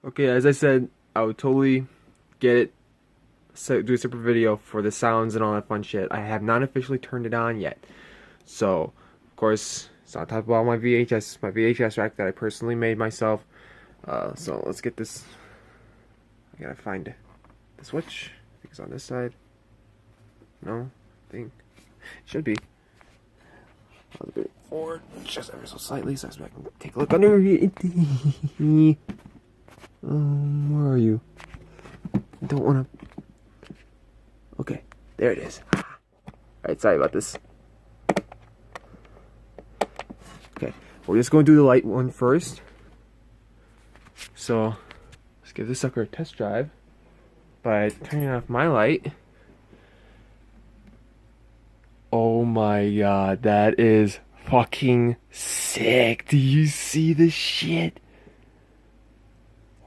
Okay, as I said, I would totally get it, do a separate video for the sounds and all that fun shit. I have not officially turned it on yet. So, of course, it's on top of all my VHS rack that I personally made myself. So let's get this. I gotta find the switch. I think it's on this side. No, I think it should be. A little bit forward, just ever so slightly, so I can take a look under it. Where are you? I don't wanna. Okay, there it is. Alright, sorry about this. Okay, we're just going to do the light one first. So, let's give this sucker a test drive by turning off my light. Oh my god, that is fucking sick. Do you see this shit?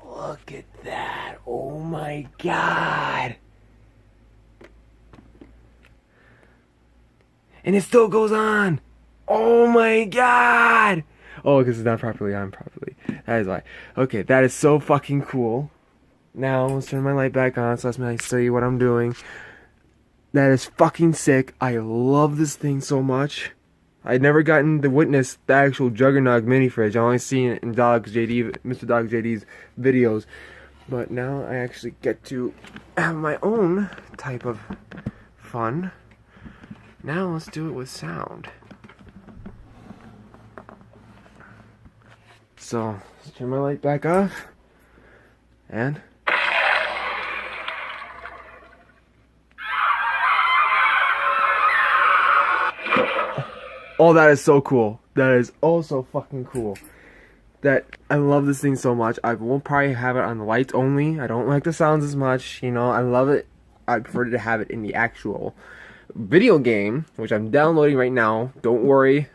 Look at that. Oh my god. And it still goes on. Oh my god. Oh, because it's not properly on properly. That is why. Okay, that is so fucking cool. Now, let's turn my light back on so let me show you what I'm doing. That is fucking sick. I love this thing so much. I'd never gotten to witness the actual Juggernog mini fridge. I only seen it in Mr. Dog JD's videos. But now I actually get to have my own type of fun. Now let's do it with sound. So, let's turn my light back off. And oh, that is so cool. That is oh so fucking cool. That I love this thing so much. I won't probably have it on the lights only. I don't like the sounds as much, you know. I love it. I prefer to have it in the actual video game, which I'm downloading right now. Don't worry.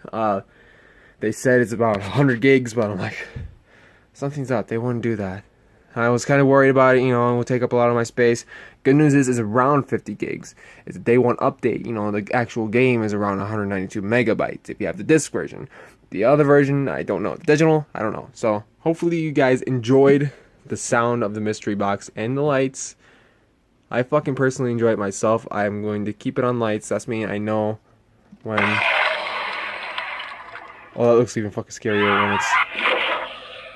They said it's about 100 gigs, but I'm like, something's up. They wouldn't do that. I was kind of worried about it, you know, it will take up a lot of my space. Good news is it's around 50 gigs. It's a day one update, you know, the actual game is around 192 megabytes if you have the disc version. The other version, I don't know. The digital, I don't know. So, hopefully you guys enjoyed the sound of the mystery box and the lights. I fucking personally enjoy it myself. I'm going to keep it on lights. That's me. I know when... Oh, that looks even fucking scarier when it's...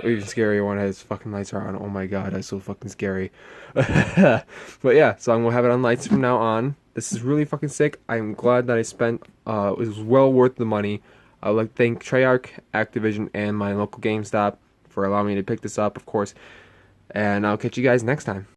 Even scarier when its fucking lights are on. Oh my god, that's so fucking scary. But yeah, so I'm gonna have it on lights from now on. This is really fucking sick. I'm glad that I spent, it was well worth the money. I would like to thank Treyarch, Activision, and my local GameStop for allowing me to pick this up, of course. And I'll catch you guys next time.